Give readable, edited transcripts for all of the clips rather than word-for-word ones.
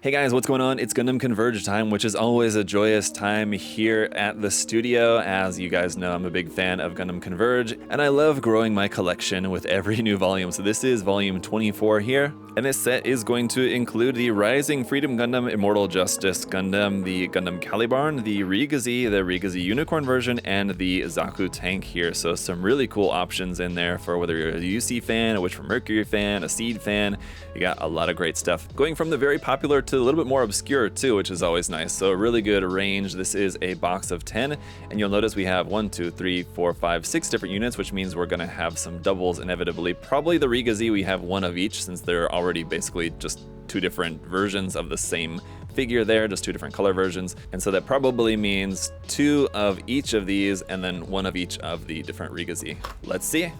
Hey guys, what's going on? It's Gundam Converge time, which is always a joyous time here at the studio. As you guys know, I'm a big fan of Gundam Converge, and I love growing my collection with every new volume. So this is volume 24 here, and this set is going to include the Rising Freedom Gundam, Immortal Justice Gundam, the Gundam Calibarn, the Rigazi Unicorn version, and the Zaku tank here. So some really cool options in there for whether you're a UC fan, a Witch from Mercury fan, a Seed fan. You got a lot of great stuff. Going from the very popular to a little bit more obscure too, which is always nice. So a really good range. This is a box of 10, and you'll notice we have 1, 2, 3, 4, 5, 6 different units, which means we're gonna have some doubles inevitably. Probably the Rigazi, we have one of each since they're already basically just two different versions of the same figure there, just two different color versions. And so that probably means two of each of these and then one of each of the different Rigazi. Let's see.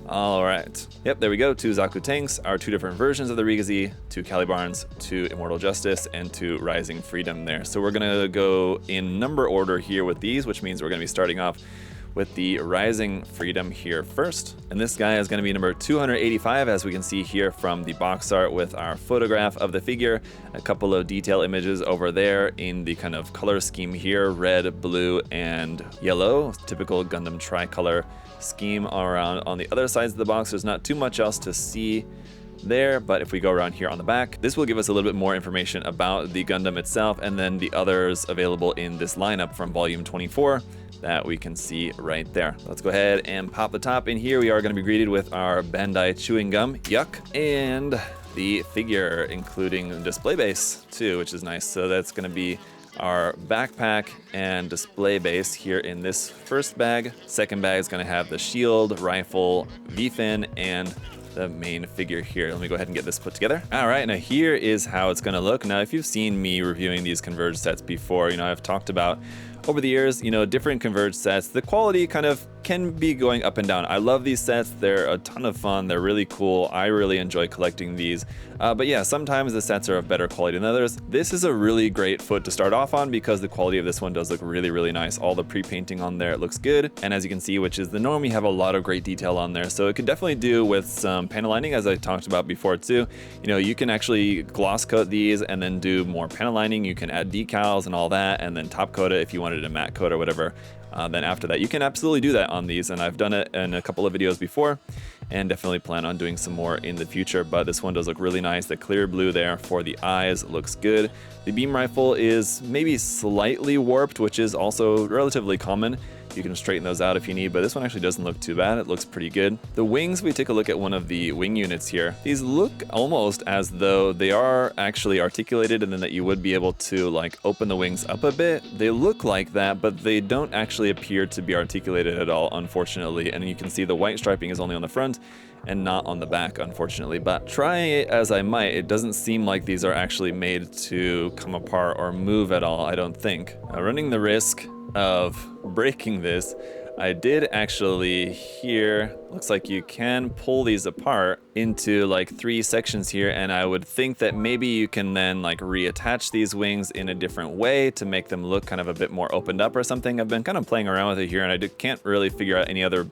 All right. Yep, there we go. Two Zaku tanks are two different versions of the Rigazi, two Calibarns, two Immortal Justice, and two Rising Freedom there. So we're gonna go in number order here with these, which means we're gonna be starting off with the Rising Freedom here first. And this guy is gonna be number 285, as we can see here from the box art with our photograph of the figure, a couple of detail images over there in the kind of color scheme here, red, blue, and yellow, typical Gundam tricolor scheme around on the other sides of the box. There's not too much else to see there, but if we go around here on the back, this will give us a little bit more information about the Gundam itself and then the others available in this lineup from volume 24 that we can see right there. Let's go ahead and pop the top. In here we are going to be greeted with our Bandai chewing gum, yuck, and the figure, including display base too, which is nice. So that's going to be our backpack and display base here in this first bag. Second bag is going to have the shield, rifle, V-fin, and the main figure here. Let me go ahead and get this put together. All right, now here is how it's going to look. Now, if you've seen me reviewing these Converge sets before, I've talked about over the years, different Converge sets, the quality kind of can be going up and down. I love these sets. They're a ton of fun. They're really cool. I really enjoy collecting these. But yeah, sometimes the sets are of better quality than others. This is a really great foot to start off on because the quality of this one does look really, really nice. All the pre-painting on there, it looks good. And as you can see, which is the norm, you have a lot of great detail on there. So it could definitely do with some panel lining, as I talked about before too. You can actually gloss coat these and then do more panel lining. You can add decals and all that, and then top coat it if you wanted a matte coat or whatever. Then after that, you can absolutely do that on these, and I've done it in a couple of videos before and definitely plan on doing some more in the future. But this one does look really nice. The clear blue there for the eyes looks good. The beam rifle is maybe slightly warped, which is also relatively common. You can straighten those out if you need, but this one actually doesn't look too bad. It looks pretty good. The wings, we take a look at one of the wing units here. These look almost as though they are actually articulated and then that you would be able to open the wings up a bit. They look like that, but they don't actually appear to be articulated at all, unfortunately. And you can see the white striping is only on the front and not on the back, unfortunately. But try it as I might, it doesn't seem like these are actually made to come apart or move at all, I don't think. Now, running the risk of breaking this, I did actually here, looks like you can pull these apart into 3 sections here, and I would think that maybe you can then reattach these wings in a different way to make them look kind of a bit more opened up or something. I've been kind of playing around with it here, and I can't really figure out any other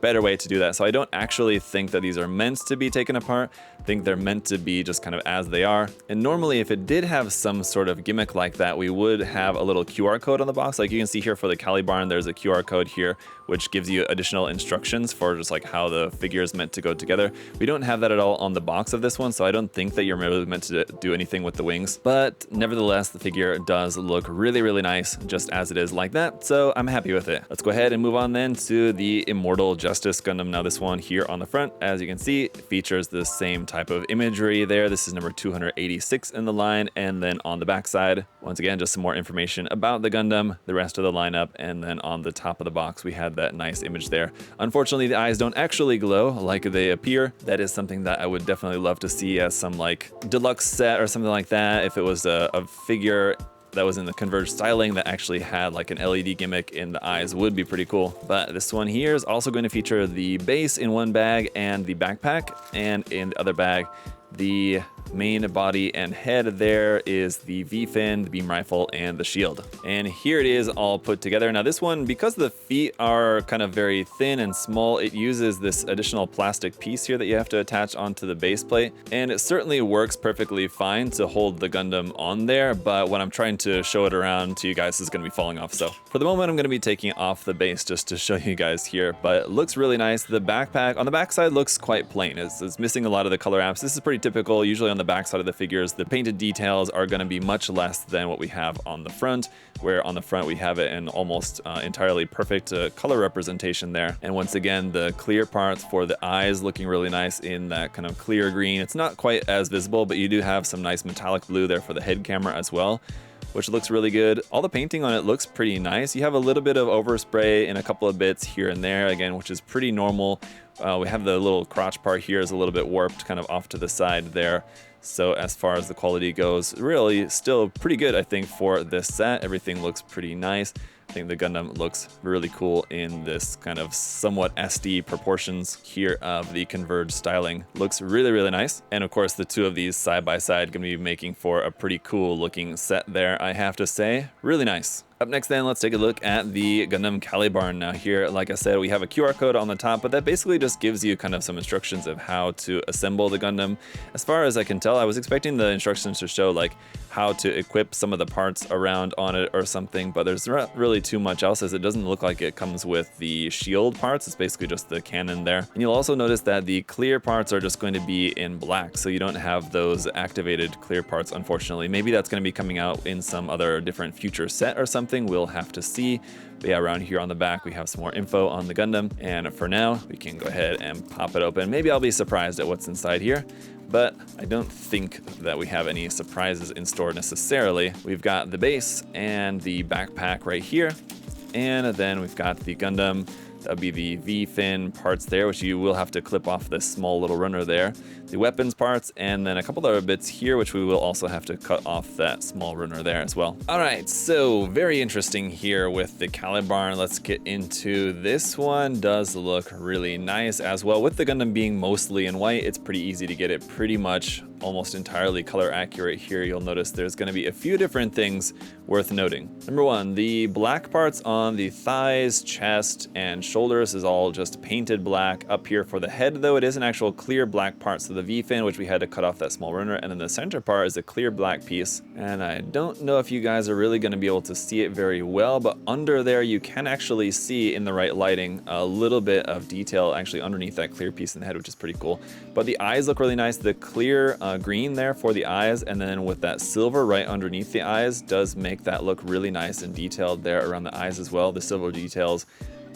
better way to do that. So I don't actually think that these are meant to be taken apart. I think they're meant to be just kind of as they are. And normally if it did have some sort of gimmick like that, we would have a little QR code on the box. Like you can see here for the Calibarn, there's a QR code here, which gives you additional instructions for just how the figure is meant to go together. We don't have that at all on the box of this one, so I don't think that you're really meant to do anything with the wings. But nevertheless, the figure does look really, really nice just as it is like that. So I'm happy with it. Let's go ahead and move on then to the Immortal Justice Gundam. Now this one here on the front, as you can see, features the same type of imagery there. This is number 286 in the line. And then on the back side, once again, just some more information about the Gundam, the rest of the lineup. And then on the top of the box, we had that nice image there. Unfortunately, the eyes don't actually glow like they appear. That is something that I would definitely love to see as some deluxe set or something like that. If it was a figure that was in the Converge styling that actually had an LED gimmick in the eyes, would be pretty cool. But this one here is also going to feature the base in one bag and the backpack, and in the other bag, the main body and head. There is the V-fin, the beam rifle, and the shield. And here it is all put together. Now this one, because the feet are kind of very thin and small, it uses this additional plastic piece here that you have to attach onto the base plate. And it certainly works perfectly fine to hold the Gundam on there, but when I'm trying to show it around to you guys, it's going to be falling off. So for the moment, I'm going to be taking it off the base just to show you guys here, but it looks really nice. The backpack on the backside looks quite plain. It's missing a lot of the color apps. This is pretty typical. Usually on the backside of the figures, the painted details are going to be much less than what we have on the front, where on the front we have it in almost entirely perfect color representation there. And once again, the clear parts for the eyes looking really nice in that kind of clear green. It's not quite as visible, but you do have some nice metallic blue there for the head camera as well, which looks really good. All the painting on it looks pretty nice. You have a little bit of overspray in a couple of bits here and there, again, which is pretty normal. We have the little crotch part here is a little bit warped kind of off to the side there. So as far as the quality goes, really still pretty good, I think, for this set. Everything looks pretty nice. I think the Gundam looks really cool in this kind of somewhat SD proportions here of the Converge styling. Looks really, really nice. And of course, the two of these side by side gonna be making for a pretty cool looking set there, I have to say. Really nice. Up next then, let's take a look at the Gundam Calibarn. Now here, like I said, we have a QR code on the top, but that basically just gives you kind of some instructions of how to assemble the Gundam. As far as I can tell, I was expecting the instructions to show like how to equip some of the parts around on it or something, but there's not really too much else, as it doesn't look like it comes with the shield parts. It's basically just the cannon there. And you'll also notice that the clear parts are just going to be in black, so you don't have those activated clear parts, unfortunately. Maybe that's going to be coming out in some other different future set or something. We'll have to see. But yeah, around here on the back, we have some more info on the Gundam. And for now, we can go ahead and pop it open. Maybe I'll be surprised at what's inside here, but I don't think that we have any surprises in store necessarily. We've got the base and the backpack right here. And then we've got the Gundam. That'll be the V-fin parts there, which you will have to clip off this small little runner there. The weapons parts, and then a couple other bits here, which we will also have to cut off that small runner there as well. All right, so very interesting here with the Calibarn. Let's get into this one. Does look really nice as well. With the Gundam being mostly in white, it's pretty easy to get it pretty much almost entirely color accurate here. You'll notice there's going to be a few different things worth noting. Number one, the black parts on the thighs, chest, and shoulders is all just painted black. Up here for the head, though, it is an actual clear black part. So the V-fin, which we had to cut off that small runner, and then the center part is a clear black piece. And I don't know if you guys are really going to be able to see it very well, but under there you can actually see in the right lighting a little bit of detail actually underneath that clear piece in the head, which is pretty cool. But the eyes look really nice. The clear green there for the eyes, and then with that silver right underneath the eyes does make that look really nice and detailed there around the eyes as well. The silver details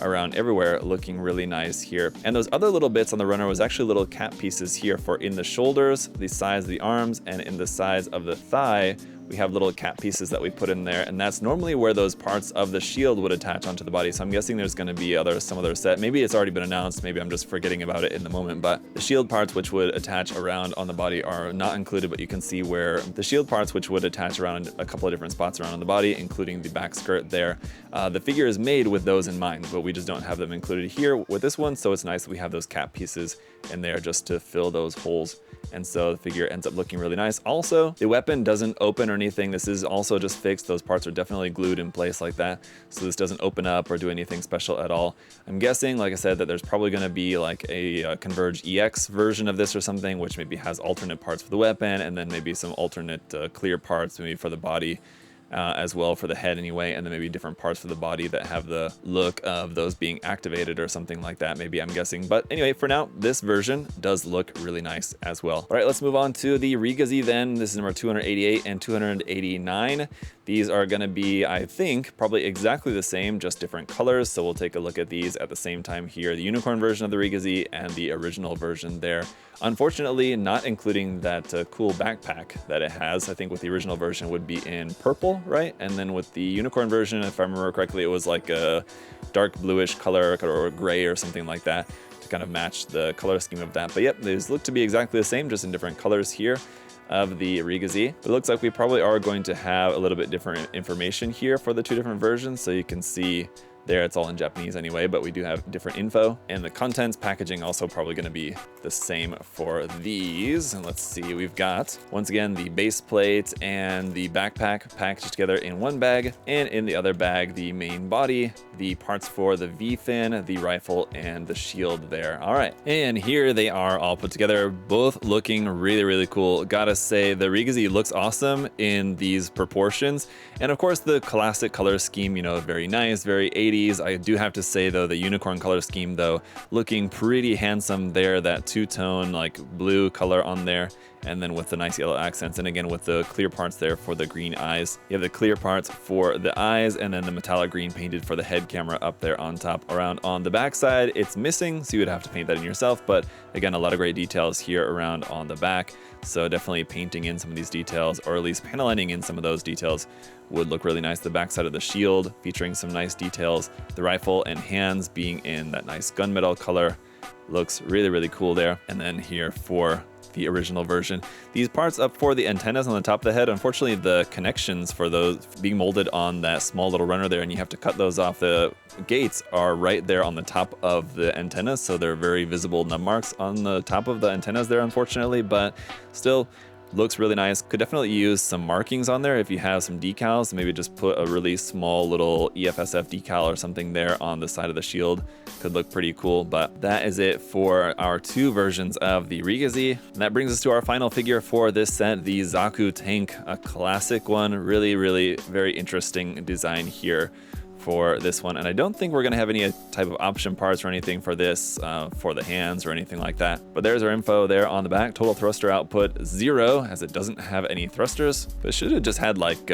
around everywhere looking really nice here. And those other little bits on the runner was actually little cap pieces here for in the shoulders, the sides of the arms, and in the sides of the thigh. We have little cap pieces that we put in there, and that's normally where those parts of the shield would attach onto the body. So I'm guessing there's going to be some other set. Maybe it's already been announced. Maybe I'm just forgetting about it in the moment. But the shield parts which would attach around on the body are not included, but you can see where the shield parts which would attach around a couple of different spots around on the body, including the back skirt there. The figure is made with those in mind, but we just don't have them included here with this one. So it's nice that we have those cap pieces in there just to fill those holes. And so the figure ends up looking really nice. Also, the weapon doesn't open or anything. This is also just fixed. Those parts are definitely glued in place like that. So this doesn't open up or do anything special at all. I'm guessing, like I said, that there's probably going to be like a Converge EX version of this or something, which maybe has alternate parts for the weapon, and then maybe some alternate clear parts maybe for the body. As well for the head anyway, and then maybe different parts for the body that have the look of those being activated or something like that, maybe, I'm guessing. But anyway, for now, this version does look really nice as well. All right, let's move on to the Rigazi then. This is number 288 and 289. These are going to be, I think, probably exactly the same, just different colors. So we'll take a look at these at the same time here. The unicorn version of the Rigazi and the original version there. Unfortunately, not including that cool backpack that it has. I think with the original version would be in purple, right? And then with the unicorn version, if I remember correctly, it was like a dark bluish color or gray or something like that to kind of match the color scheme of that. But yep, these look to be exactly the same, just in different colors here of the Rigazi. It looks like we probably are going to have a little bit different information here for the two different versions. So you can see There it's all in Japanese anyway, but we do have different info. And the contents packaging also probably going to be the same for these. And let's see, we've got, once again, the base plate and the backpack packaged together in one bag, and in the other bag, the main body, the parts for the V-fin, the rifle, and the shield there. All right, and here they are all put together, both looking really, really cool. Gotta say, the Rigazi looks awesome in these proportions. And of course, the classic color scheme, you know, very nice, very 80s. I do have to say though, the unicorn color scheme though, looking pretty handsome there, that two-tone like blue color on there, and then with the nice yellow accents, and again with the clear parts there for the green eyes. You have the clear parts for the eyes, and then the metallic green painted for the head camera up there on top. Around on the back side, it's missing, so you would have to paint that in yourself, but again, a lot of great details here around on the back. So definitely painting in some of these details, or at least panel lining in some of those details, would look really nice. The backside of the shield featuring some nice details. The rifle and hands being in that nice gunmetal color looks really, really cool there. And then here for the original version, these parts up for the antennas on the top of the head, unfortunately the connections for those being molded on that small little runner there, and you have to cut those off. The gates are right there on the top of the antennas, so they're very visible nub marks on the top of the antennas there, unfortunately, but still looks really nice. Could definitely use some markings on there if you have some decals. Maybe just put a really small little EFSF decal or something there on the side of the shield. Could look pretty cool, but that is it for our two versions of the Rigazi. And that brings us to our final figure for this set, the Zaku tank, a classic one. Really, really very interesting design here for this one, and I don't think we're going to have any type of option parts or anything for this, for the hands or anything like that. But there's our info there on the back. Total thruster output 0, as it doesn't have any thrusters, but it should have just had like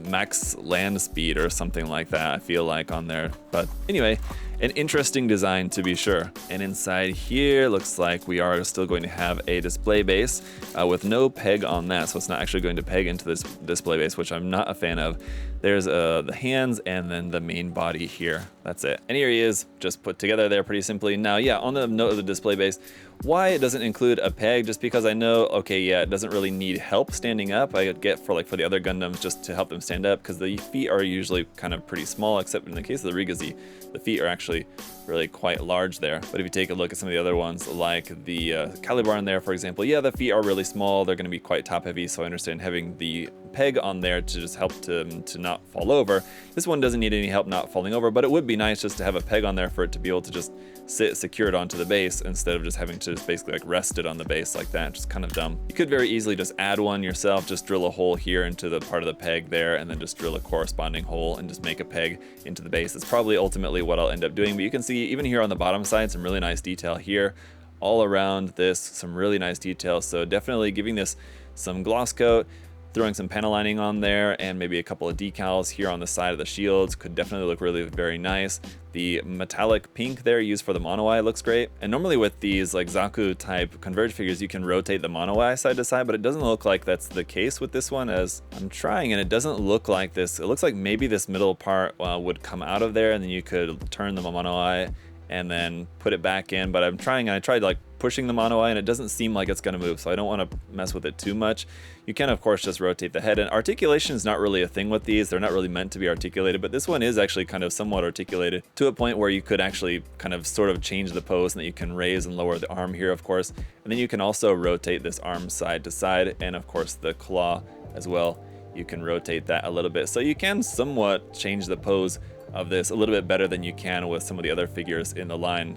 max land speed or something like that, I feel like, on there. But anyway, an interesting design to be sure. And inside here looks like we are still going to have a display base with no peg on that, so it's not actually going to peg into this display base, which I'm not a fan of. There's the hands and then the main body here. That's it. And here he is, just put together there pretty simply. Now, yeah, on the note of the display base, why it doesn't include a peg, just because I know, okay, yeah, it doesn't really need help standing up. I would get for the other Gundams just to help them stand up, because the feet are usually kind of pretty small, except in the case of the Rigazi, the feet are actually really quite large there. But if you take a look at some of the other ones, like the Calibar in there, for example, yeah, the feet are really small. They're going to be quite top heavy, so I understand having the peg on there to just help to not fall over. This one doesn't need any help not falling over, but it would be nice just to have a peg on there for it to be able to just sit secured onto the base instead of just having to just basically like rest it on the base like that. Just kind of dumb. You could very easily just add one yourself, just drill a hole here into the part of the peg there, and then just drill a corresponding hole and just make a peg into the base. That's probably ultimately what I'll end up doing, but you can see even here on the bottom side, some really nice detail here. All around this, some really nice details. So definitely giving this some gloss coat, throwing some panel lining on there, and maybe a couple of decals here on the side of the shields could definitely look really very nice. The metallic pink there used for the mono eye looks great. And normally with these like Zaku type Converge figures, you can rotate the mono eye side to side, but it doesn't look like that's the case with this one, as I'm trying, and it doesn't look like this. It looks like maybe this middle part would come out of there, and then you could turn the mono eye and then put it back in, but I'm trying, and I tried like pushing the mono eye and it doesn't seem like it's gonna move, so I don't wanna mess with it too much. You can of course just rotate the head, and articulation is not really a thing with these. They're not really meant to be articulated, but this one is actually kind of somewhat articulated to a point where you could actually kind of sort of change the pose, and that you can raise and lower the arm here, of course. And then you can also rotate this arm side to side, and of course the claw as well. You can rotate that a little bit. So you can somewhat change the pose of this a little bit better than you can with some of the other figures in the line.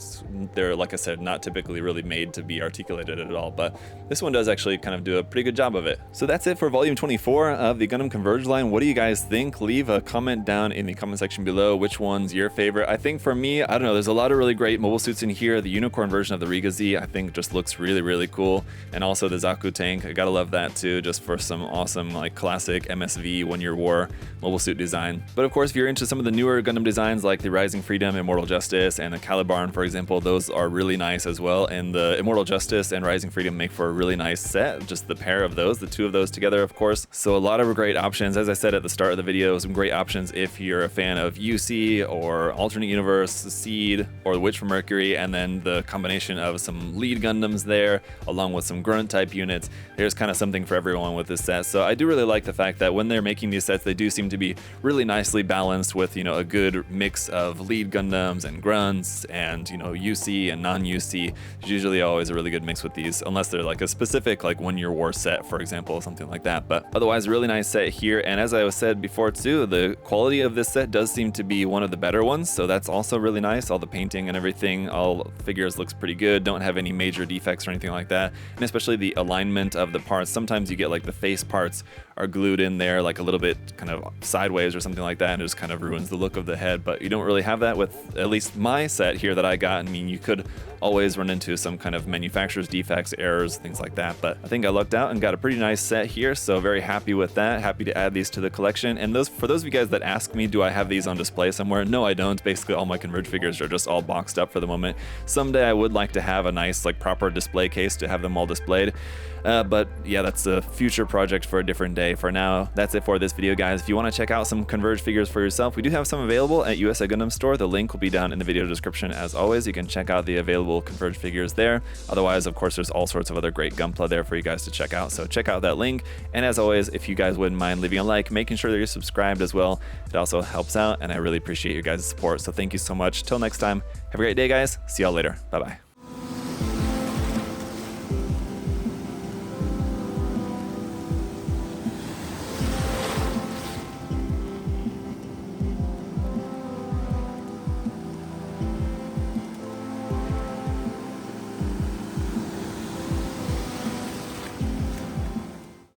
They're, like I said, not typically really made to be articulated at all, but this one does actually kind of do a pretty good job of it. So that's it for volume 24 of the Gundam Converge line. What do you guys think? Leave a comment down in the comment section below. Which one's your favorite? I think for me, I don't know, there's a lot of really great mobile suits in here. The unicorn version of the Rigazi, I think, just looks really, really cool. And also the Zaku tank, I gotta love that too, just for some awesome like classic MSV one-year war mobile suit design. But of course, if you're into some of the newer Gundam designs like the Rising Freedom, Immortal Justice, and the Calibarn, for example, those are really nice as well. And the Immortal Justice and Rising Freedom make for a really nice set, just the pair of those, the two of those together, of course. So a lot of great options. As I said at the start of the video, some great options if you're a fan of UC or Alternate Universe, Seed, or the Witch from Mercury, and then the combination of some lead Gundams there, along with some grunt type units. There's kind of something for everyone with this set. So I do really like the fact that when they're making these sets, they do seem to be really nicely balanced with, you know, a good mix of lead Gundams and grunts and, you know, UC and non-UC. There's usually always a really good mix with these, unless they're like a specific like 1 year war set, for example, something like that. But otherwise, really nice set here. And as I said before too, the quality of this set does seem to be one of the better ones, so that's also really nice. All the painting and everything, all figures looks pretty good, don't have any major defects or anything like that. And especially the alignment of the parts. Sometimes you get like the face parts are glued in there like a little bit kind of sideways or something like that, and it just kind of ruins the look of the head. But you don't really have that with at least my set here that I got. I mean, you could always run into some kind of manufacturer's defects, errors, things like that, but I think I lucked out and got a pretty nice set here, so very happy with that. Happy to add these to the collection. And for those of you guys that ask me, do I have these on display somewhere? No, I don't. Basically all my Converge figures are just all boxed up for the moment. Someday I would like to have a nice like proper display case to have them all displayed, but yeah, that's a future project for a different day. For now, that's it for this video, guys. If you want to check out some Converge figures for yourself, we do have some available at USA Gundam Store. The link will be down in the video description. As always, you can check out the available Converge figures there. Otherwise, of course, there's all sorts of other great Gunpla there for you guys to check out, so check out that link. And as always, if you guys wouldn't mind leaving a like, making sure that you're subscribed as well, it also helps out, and I really appreciate your guys' support, so thank you so much. Till next time, have a great day, guys. See y'all later. Bye bye.